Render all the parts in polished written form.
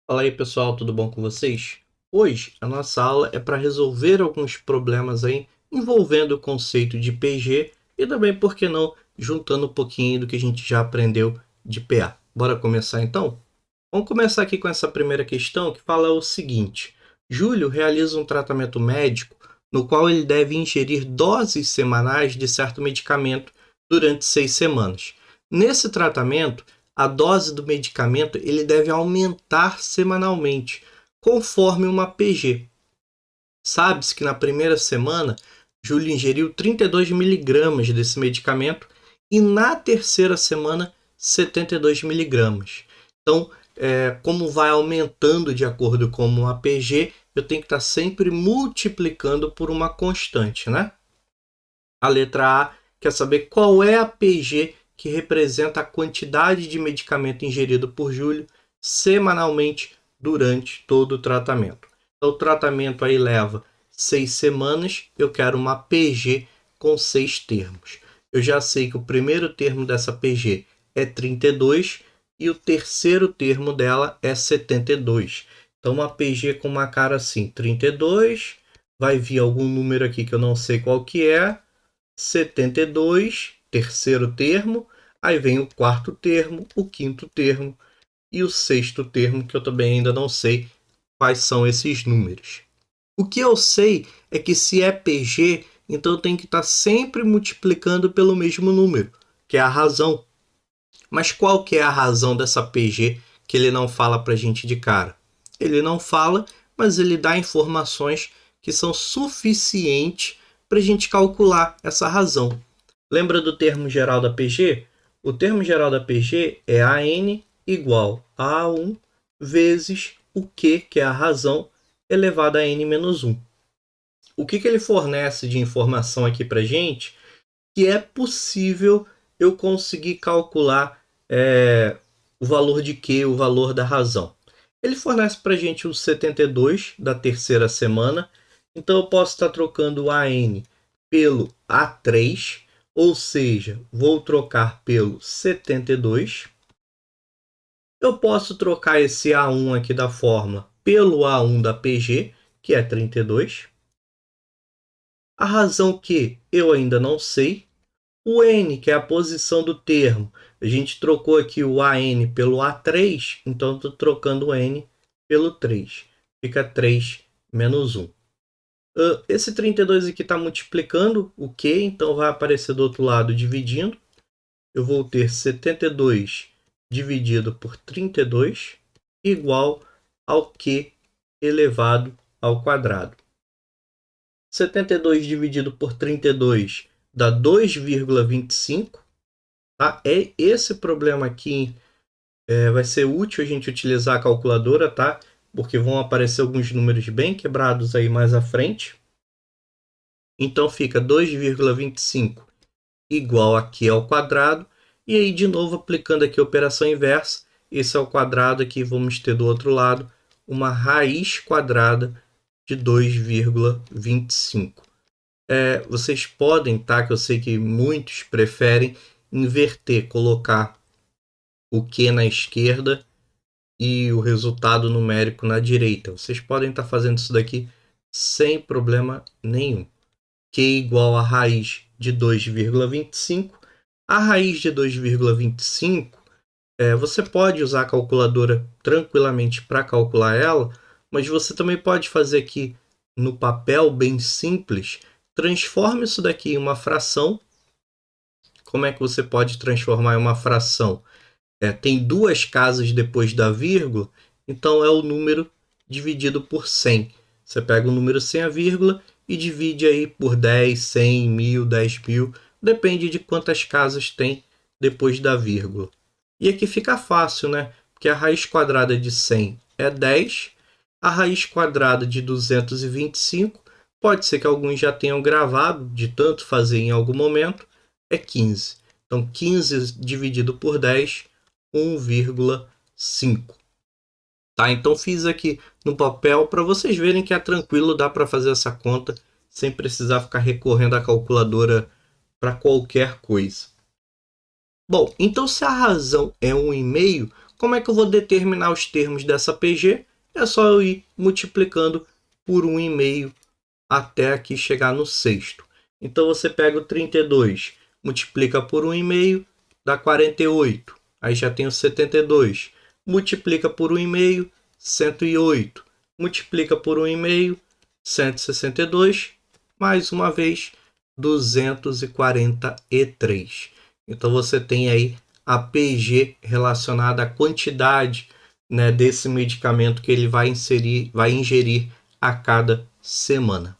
Fala aí pessoal, tudo bom com vocês? Hoje a nossa aula é para resolver alguns problemas aí envolvendo o conceito de PG e também, por que não, juntando um pouquinho do que a gente já aprendeu de PA. Bora começar então? Vamos começar aqui com essa primeira questão que fala o seguinte: Júlio realiza um tratamento médico no qual ele deve ingerir doses semanais de certo medicamento durante 6 semanas. Nesse tratamento, a dose do medicamento ele deve aumentar semanalmente, conforme uma PG. Sabe-se que na primeira semana, Júlio ingeriu 32 miligramas desse medicamento e na terceira semana, 72 miligramas. Então, como vai aumentando de acordo com uma PG, eu tenho que estar sempre multiplicando por uma constante, né? A letra A quer saber qual é a PG que representa a quantidade de medicamento ingerido por Júlio semanalmente durante todo o tratamento. Então, o tratamento aí leva 6 semanas, eu quero uma PG com 6 termos. Eu já sei que o primeiro termo dessa PG é 32 e o terceiro termo dela é 72. Então, uma PG com uma cara assim, 32, vai vir algum número aqui que eu não sei qual que é, 72, terceiro termo, aí vem o quarto termo, o quinto termo e o sexto termo, que eu também ainda não sei quais são esses números. O que eu sei é que se é PG, então eu tenho que estar sempre multiplicando pelo mesmo número, que é a razão. Mas qual que é a razão dessa PG que ele não fala para a gente de cara? Ele não fala, mas ele dá informações que são suficientes para a gente calcular essa razão. Lembra do termo geral da PG? O termo geral da PG é AN igual a A1 vezes o Q, que é a razão, elevado a N-1. O que ele fornece de informação aqui para gente? Que é possível eu conseguir calcular o valor de Q, o valor da razão. Ele fornece para a gente o 72 da terceira semana, então eu posso estar trocando o AN pelo A3, ou seja, vou trocar pelo 72. Eu posso trocar esse A1 aqui da fórmula pelo A1 da PG, que é 32. A razão que eu ainda não sei. O N, que é a posição do termo, a gente trocou aqui o AN pelo A3, então estou trocando o N pelo 3. Fica 3 menos 1. Esse 32 aqui está multiplicando o Q, então vai aparecer do outro lado dividindo. Eu vou ter 72 dividido por 32 igual ao Q elevado ao quadrado. 72 dividido por 32 dá 2,25. Tá? Esse problema aqui vai ser útil a gente utilizar a calculadora, tá? Porque vão aparecer alguns números bem quebrados aí mais à frente. Então fica 2,25 igual aqui ao quadrado. E aí, de novo, aplicando aqui a operação inversa, esse é o quadrado aqui, vamos ter do outro lado uma raiz quadrada de 2,25. Vocês podem, tá? Que eu sei que muitos preferem inverter, colocar o Q na esquerda e o resultado numérico na direita. Vocês podem estar fazendo isso daqui sem problema nenhum. Q igual a raiz de 2,25. A raiz de 2,25, você pode usar a calculadora tranquilamente para calcular ela, mas você também pode fazer aqui no papel bem simples. Transforme isso daqui em uma fração. Como é que você pode transformar em uma fração? Tem duas casas depois da vírgula, então é o número dividido por 100. Você pega o número sem a vírgula e divide aí por 10, 100, 1000, 10.000, depende de quantas casas tem depois da vírgula. E aqui fica fácil, né? Porque a raiz quadrada de 100 é 10, a raiz quadrada de 225, pode ser que alguns já tenham gravado, de tanto fazer em algum momento, é 15. Então, 15 dividido por 10, 1,5. Tá? Então fiz aqui no papel para vocês verem que é tranquilo, dá para fazer essa conta sem precisar ficar recorrendo à calculadora para qualquer coisa. Bom, então se a razão é 1,5, como é que eu vou determinar os termos dessa PG? É só eu ir multiplicando por 1,5 até aqui chegar no sexto. Então você pega o 32, multiplica por 1,5, dá 48. Aí já tem o 72. Multiplica por 1,5, 108. Multiplica por 1,5, 162. Mais uma vez, 243. Então você tem aí a PG relacionada à quantidade, né, desse medicamento que ele vai ingerir a cada semana.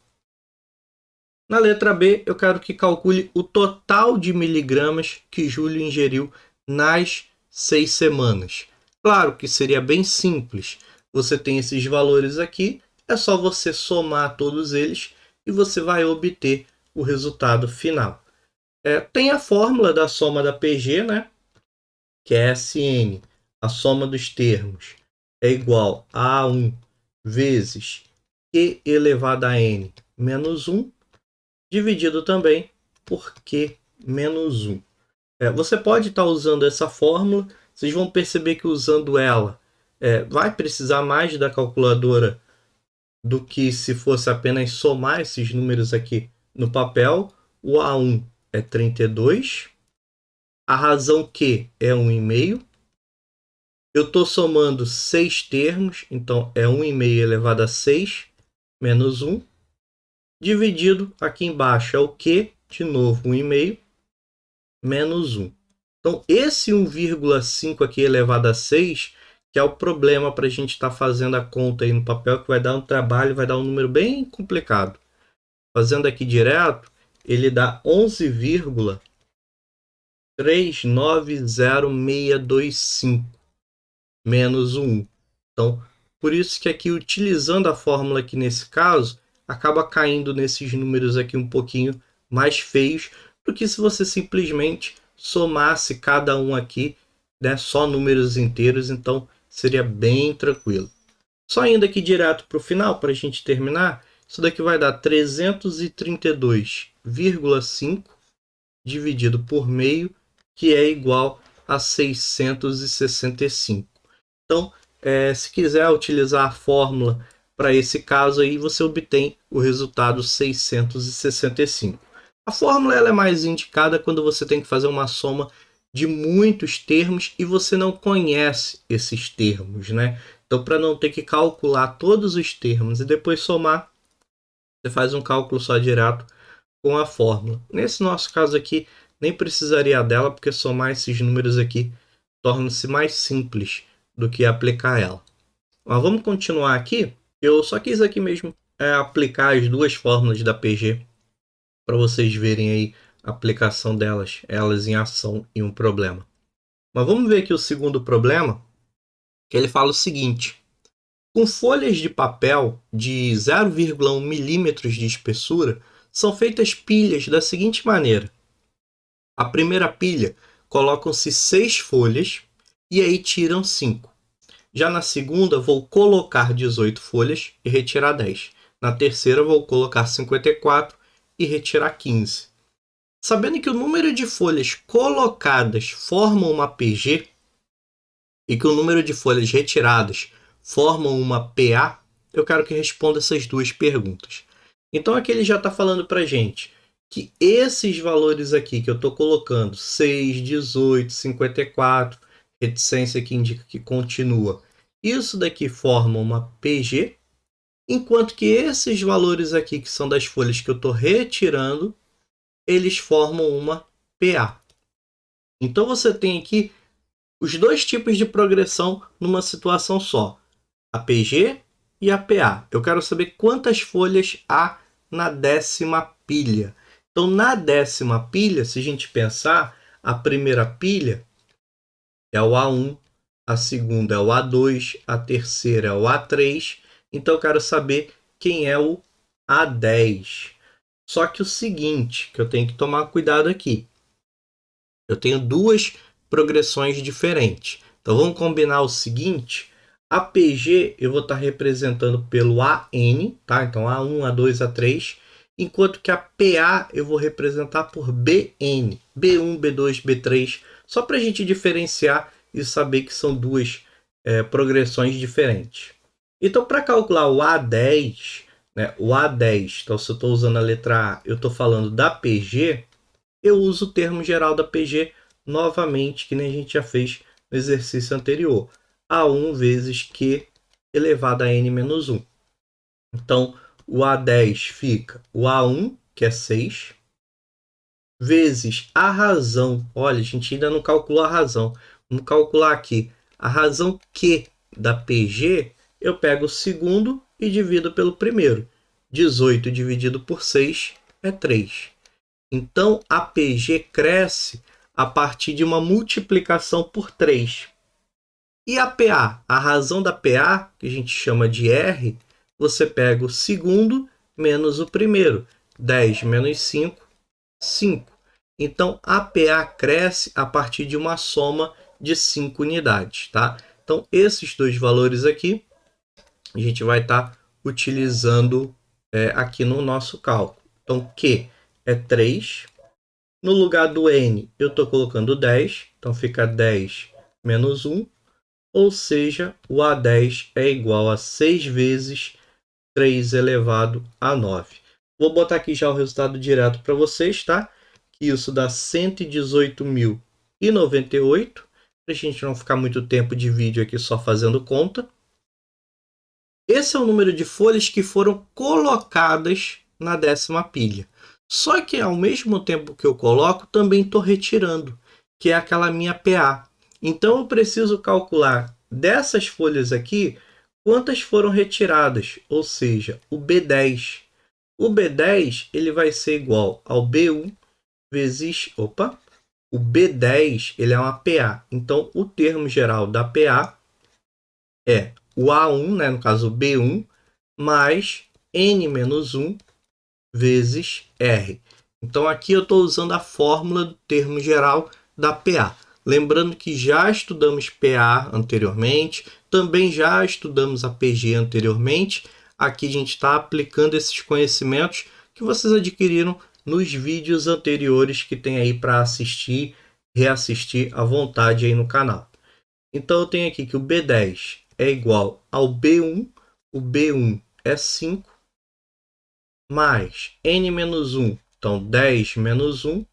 Na letra B, eu quero que calcule o total de miligramas que Júlio ingeriu nas 6 semanas. Claro que seria bem simples. Você tem esses valores aqui, é só você somar todos eles e você vai obter o resultado final. Tem a fórmula da soma da PG, né? Que é SN, a soma dos termos, é igual a A1 vezes Q elevado a N menos 1, dividido também por Q menos 1. Você pode estar usando essa fórmula, vocês vão perceber que usando ela vai precisar mais da calculadora do que se fosse apenas somar esses números aqui no papel. O A1 é 32, a razão Q é 1,5. Eu estou somando 6 termos, então é 1,5 elevado a 6 menos 1. Dividido, aqui embaixo é o Q, de novo 1,5, menos 1. Então, esse 1,5 aqui elevado a 6, que é o problema para a gente estar fazendo a conta aí no papel, que vai dar um trabalho, vai dar um número bem complicado. Fazendo aqui direto, ele dá 11,390625 menos 1. Então, por isso que aqui, utilizando a fórmula aqui nesse caso, acaba caindo nesses números aqui um pouquinho mais feios do que se você simplesmente somasse cada um aqui, né, só números inteiros, então seria bem tranquilo. Só indo aqui direto para o final, para a gente terminar, isso daqui vai dar 332,5 dividido por meio, que é igual a 665. Então, se quiser utilizar a fórmula para esse caso aí, você obtém o resultado 665. A fórmula ela é mais indicada quando você tem que fazer uma soma de muitos termos e você não conhece esses termos, né? Então, para não ter que calcular todos os termos e depois somar, você faz um cálculo só direto com a fórmula. Nesse nosso caso aqui, nem precisaria dela, porque somar esses números aqui torna-se mais simples do que aplicar ela. Mas vamos continuar aqui. Eu só quis aqui mesmo aplicar as duas fórmulas da PG para vocês verem aí a aplicação delas, elas em ação e um problema. Mas vamos ver aqui o segundo problema, que ele fala o seguinte: com folhas de papel de 0,1 milímetros de espessura, são feitas pilhas da seguinte maneira. A primeira pilha, colocam-se 6 folhas e aí tiram 5. Já na segunda, vou colocar 18 folhas e retirar 10. Na terceira, vou colocar 54 e retirar 15. Sabendo que o número de folhas colocadas forma uma PG e que o número de folhas retiradas formam uma PA, eu quero que responda essas duas perguntas. Então aqui ele já está falando para a gente que esses valores aqui que eu estou colocando, 6, 18, 54, reticência que indica que continua, isso daqui forma uma PG, enquanto que esses valores aqui, que são das folhas que eu estou retirando, eles formam uma PA. Então você tem aqui os dois tipos de progressão numa situação só, a PG e a PA. Eu quero saber quantas folhas há na décima pilha. Então, na décima pilha, se a gente pensar, a primeira pilha é o A1, a segunda é o A2, a terceira é o A3. Então, eu quero saber quem é o A10. Só que o seguinte, que eu tenho que tomar cuidado aqui. Eu tenho duas progressões diferentes. Então, vamos combinar o seguinte. A PG eu vou estar representando pelo AN, tá? Então, A1, A2, A3. Enquanto que a PA eu vou representar por BN. B1, B2, B3. Só para a gente diferenciar e saber que são duas progressões diferentes. Então, para calcular o A10, né, o A10, então se eu estou usando a letra A, eu estou falando da PG, eu uso o termo geral da PG novamente, que nem a gente já fez no exercício anterior. A1 vezes Q elevado a N menos 1. Então, o A10 fica o A1, que é 6, vezes a razão. Olha, a gente ainda não calculou a razão. Vamos calcular aqui. A razão Q da PG, eu pego o segundo e divido pelo primeiro. 18 dividido por 6 é 3. Então, a PG cresce a partir de uma multiplicação por 3. E a PA? A razão da PA, que a gente chama de R, você pega o segundo menos o primeiro. 10 menos 5, 5. Então, a PA cresce a partir de uma soma de 5 unidades, tá? Então, esses dois valores aqui, a gente vai estar utilizando aqui no nosso cálculo. Então, Q é 3. No lugar do N, eu estou colocando 10. Então, fica 10 menos 1. Ou seja, o A10 é igual a 6 vezes 3 elevado a 9. Vou botar aqui já o resultado direto para vocês, tá? Que isso dá 118.098. Para a gente não ficar muito tempo de vídeo aqui só fazendo conta. Esse é o número de folhas que foram colocadas na 10ª pilha. Só que ao mesmo tempo que eu coloco, também estou retirando, que é aquela minha PA. Então eu preciso calcular dessas folhas aqui quantas foram retiradas, ou seja, o B10. O B10 ele vai ser igual ao B1 vezes... o B10 ele é uma PA. Então o termo geral da PA é o A1, né, no caso o B1, mais N menos 1 vezes R. Então aqui eu estou usando a fórmula do termo geral da PA. Lembrando que já estudamos PA anteriormente, também já estudamos a PG anteriormente. Aqui a gente está aplicando esses conhecimentos que vocês adquiriram nos vídeos anteriores que tem aí para assistir, reassistir à vontade aí no canal. Então eu tenho aqui que o B10 é igual ao B1, o B1 é 5, mais N menos 1, então 10 menos 1,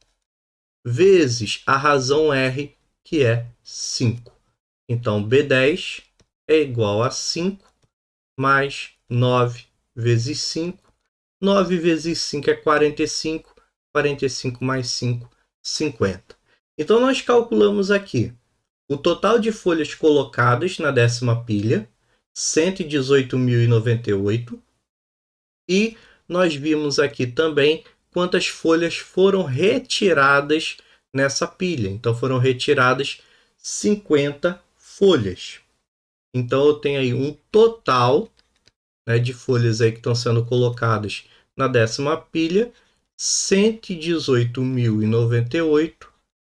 vezes a razão R, que é 5. Então, B10 é igual a 5 mais 9 vezes 5. 9 vezes 5 é 45. 45 mais 5, 50. Então, nós calculamos aqui o total de folhas colocadas na 10ª pilha, 118.098. E nós vimos aqui também quantas folhas foram retiradas nessa pilha. Então, foram retiradas 50 folhas. Então, eu tenho aí um total, né, de folhas aí que estão sendo colocadas na 10ª pilha, 118.098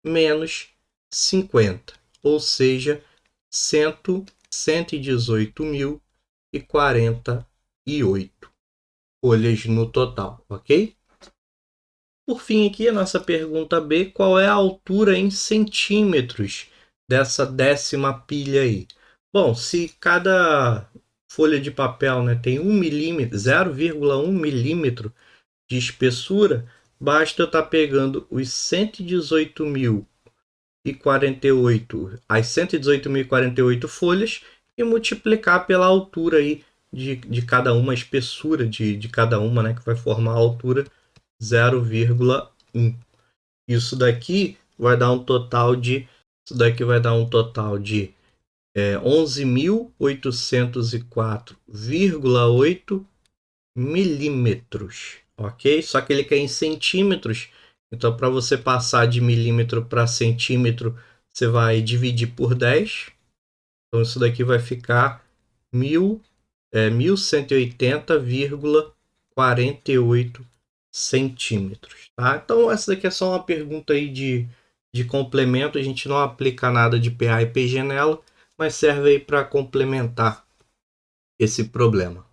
menos 50, ou seja, 118.048 folhas no total, ok? Por fim, aqui a nossa pergunta B, qual é a altura em centímetros dessa 10ª pilha aí? Bom, se cada folha de papel, né, tem 1 milímetro, 0,1 milímetro de espessura, basta eu estar pegando os 118.048, as 118.048 folhas e multiplicar pela altura aí de cada uma, a espessura de cada uma, né, que vai formar a altura 0,1. Isso daqui vai dar um total de 11.804,8 milímetros, ok? Só que ele quer em centímetros, então para você passar de milímetro para centímetro, você vai dividir por 10. Então isso daqui vai ficar 1.180,48 centímetros, tá? Então essa daqui é só uma pergunta aí de complemento, a gente não aplica nada de PA e PG nela, mas serve aí para complementar esse problema.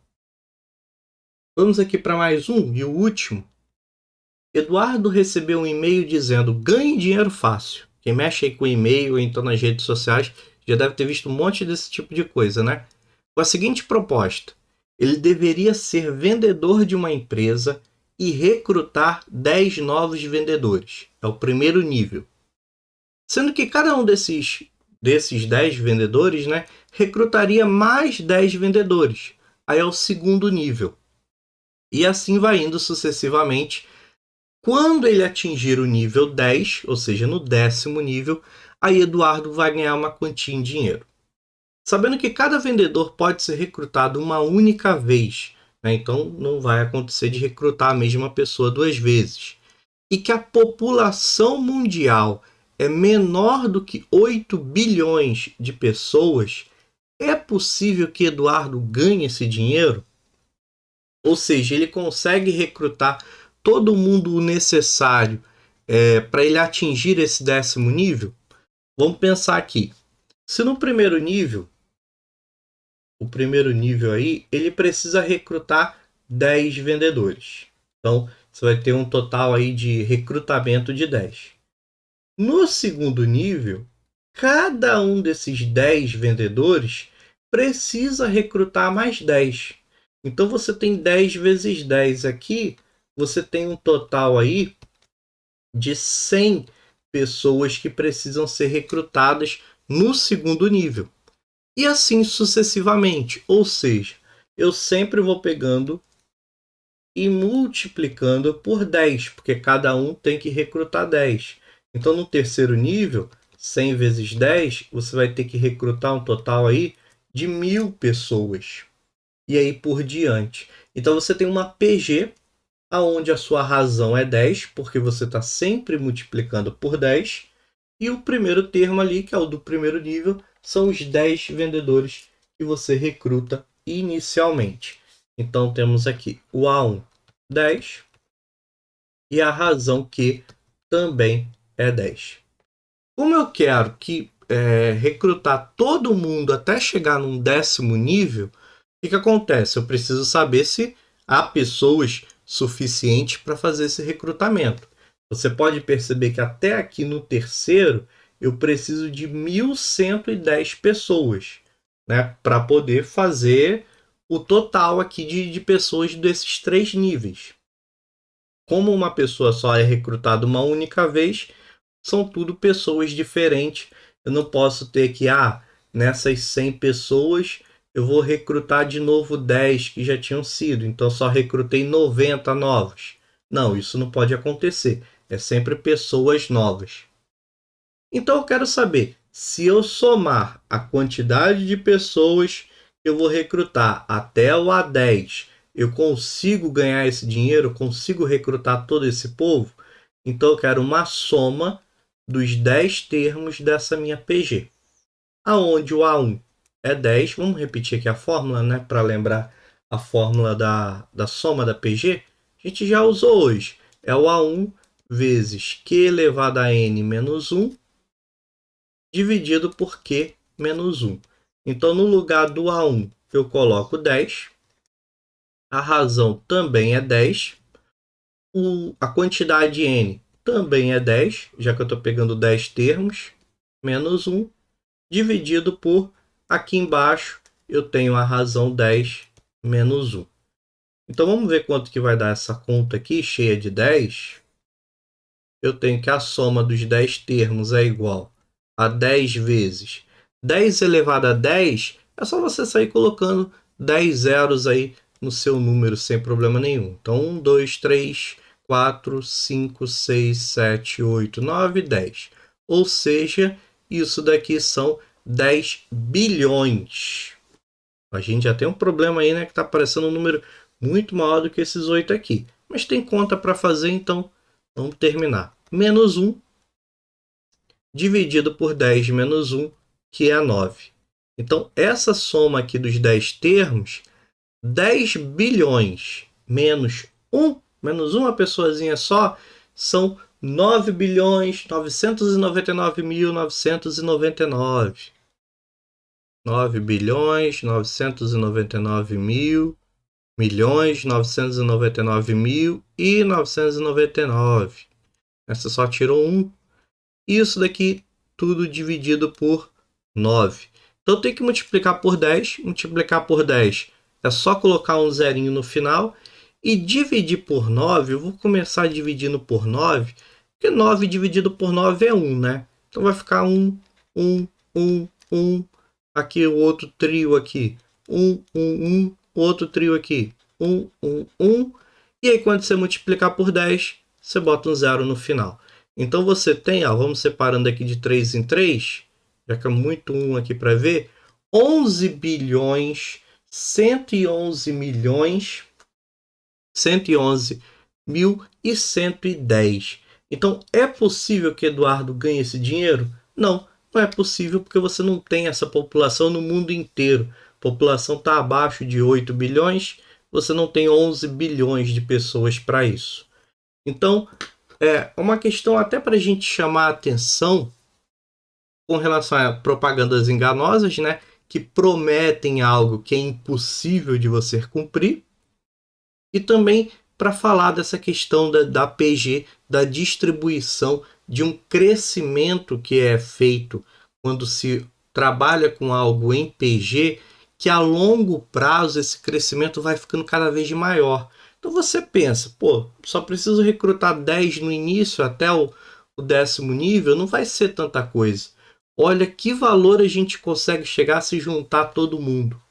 Vamos aqui para mais um e o último. Eduardo recebeu um e-mail dizendo: ganhe dinheiro fácil. O Quem mexe aí com e-mail ou então nas redes sociais já deve ter visto um monte desse tipo de coisa, né? Com a seguinte proposta: ele deveria ser vendedor de uma empresa e recrutar 10 novos vendedores. É o primeiro nível. Sendo que cada um desses 10 vendedores, né, recrutaria mais 10 vendedores. Aí é o segundo nível. E assim vai indo sucessivamente. Quando ele atingir o nível 10, ou seja, no 10º nível, aí Eduardo vai ganhar uma quantia em dinheiro. Sabendo que cada vendedor pode ser recrutado uma única vez, né? Então não vai acontecer de recrutar a mesma pessoa 2 vezes. E que a população mundial é menor do que 8 bilhões de pessoas, é possível que Eduardo ganhe esse dinheiro? Ou seja, ele consegue recrutar todo mundo o necessário para ele atingir esse 10º nível? Vamos pensar aqui. Se no primeiro nível, o primeiro nível aí, ele precisa recrutar 10 vendedores. Então, você vai ter um total aí de recrutamento de 10. No segundo nível, cada um desses 10 vendedores precisa recrutar mais 10. Então você tem 10 vezes 10 aqui, você tem um total aí de 100 pessoas que precisam ser recrutadas no segundo nível. E assim sucessivamente. Ou seja, eu sempre vou pegando e multiplicando por 10, porque cada um tem que recrutar 10. Então, no terceiro nível, 100 vezes 10, você vai ter que recrutar um total aí de 1.000 pessoas. E aí por diante. Então, você tem uma PG, onde a sua razão é 10, porque você está sempre multiplicando por 10. E o primeiro termo ali, que é o do primeiro nível, são os 10 vendedores que você recruta inicialmente. Então, temos aqui o A1, 10, e a razão Q também é 10. Como eu quero recrutar todo mundo até chegar num 10º nível, o que acontece? Eu preciso saber se há pessoas suficientes para fazer esse recrutamento. Você pode perceber que até aqui no terceiro eu preciso de 1.110 pessoas, né, para poder fazer o total aqui de pessoas desses 3 níveis. Como uma pessoa só é recrutada uma única vez, são tudo pessoas diferentes. Eu não posso ter que, nessas 100 pessoas, eu vou recrutar de novo 10 que já tinham sido, então só recrutei 90 novos. Não, isso não pode acontecer. É sempre pessoas novas. Então eu quero saber, se eu somar a quantidade de pessoas que eu vou recrutar até o A10, eu consigo ganhar esse dinheiro? Consigo recrutar todo esse povo? Então eu quero uma soma dos 10 termos dessa minha PG. Aonde o A1 é 10, vamos repetir aqui a fórmula, né, para lembrar a fórmula da soma da PG. A gente já usou hoje. É o A1 vezes Q elevado a N menos 1 dividido por Q menos 1. Então, no lugar do A1, eu coloco 10. A razão também é 10. A quantidade N também é 10, já que eu estou pegando 10 termos, menos 1, dividido por, aqui embaixo, eu tenho a razão 10 menos 1. Então, vamos ver quanto que vai dar essa conta aqui, cheia de 10. Eu tenho que a soma dos 10 termos é igual a 10 vezes 10 elevado a 10, é só você sair colocando 10 zeros aí no seu número sem problema nenhum. Então, 1, 2, 3, 4, 5, 6, 7, 8, 9, 10. Ou seja, isso daqui são 10 bilhões. A gente já tem um problema aí, né? Que está aparecendo um número muito maior do que esses 8 aqui. Mas tem conta para fazer, então vamos terminar. Menos 1 dividido por 10 menos 1, que é 9. Então, essa soma aqui dos 10 termos, 10 bilhões menos 1, menos uma pessoazinha só, são 9 bilhões 999.999. 9 bilhões 999 mil milhões 999.999. Essa só tirou 1. E isso daqui tudo dividido por 9. Então tem que multiplicar por 10. Multiplicar por 10 é só colocar um zerinho no final. E dividir por 9, eu vou começar dividindo por 9, porque 9 dividido por 9 é 1, né? Então vai ficar 1, 1, 1, 1. Aqui o outro trio aqui. 1, 1, 1. Outro trio aqui. 1, 1, 1. E aí quando você multiplicar por 10, você bota um zero no final. Então você tem, ó, vamos separando aqui de 3 em 3, já que é muito 1 aqui para ver, 11 bilhões, 111 milhões, 111 mil e 110. Então, é possível que Eduardo ganhe esse dinheiro? Não, não é possível porque você não tem essa população no mundo inteiro. A população está abaixo de 8 bilhões, você não tem 11 bilhões de pessoas para isso. Então, é uma questão até para a gente chamar a atenção com relação a propagandas enganosas, né? Que prometem algo que é impossível de você cumprir. E também para falar dessa questão da PG, da distribuição, de um crescimento que é feito quando se trabalha com algo em PG, que a longo prazo esse crescimento vai ficando cada vez maior. Então você pensa, pô, só preciso recrutar 10 no início até o 10º nível, não vai ser tanta coisa. Olha que valor a gente consegue chegar se juntar todo mundo.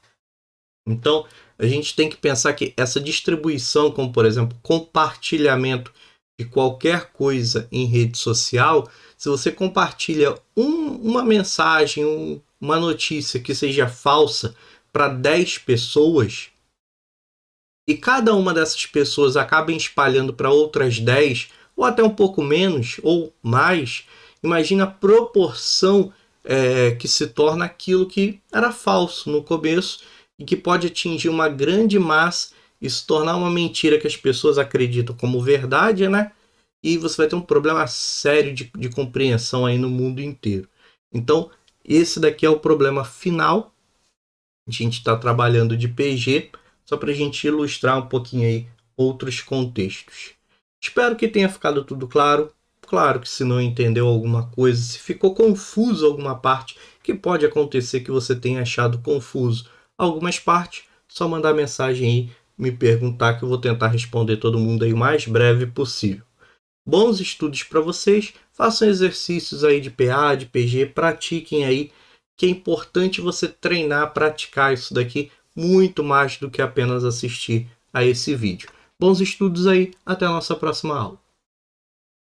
Então, a gente tem que pensar que essa distribuição, como por exemplo, compartilhamento de qualquer coisa em rede social, se você compartilha uma mensagem, uma notícia que seja falsa para 10 pessoas, e cada uma dessas pessoas acaba espalhando para outras 10, ou até um pouco menos, ou mais, imagina a proporção que se torna aquilo que era falso no começo, e que pode atingir uma grande massa e se tornar uma mentira que as pessoas acreditam como verdade, né? E você vai ter um problema sério de compreensão aí no mundo inteiro. Então, esse daqui é o problema final. A gente está trabalhando de PG, só para a gente ilustrar um pouquinho aí outros contextos. Espero que tenha ficado tudo claro. Claro que se não entendeu alguma coisa, se ficou confuso alguma parte, que pode acontecer que você tenha achado confuso algumas partes, só mandar mensagem aí, me perguntar que eu vou tentar responder todo mundo aí o mais breve possível. Bons estudos para vocês, façam exercícios aí de PA, de PG, pratiquem aí, que é importante você treinar, praticar isso daqui muito mais do que apenas assistir a esse vídeo. Bons estudos aí, até a nossa próxima aula.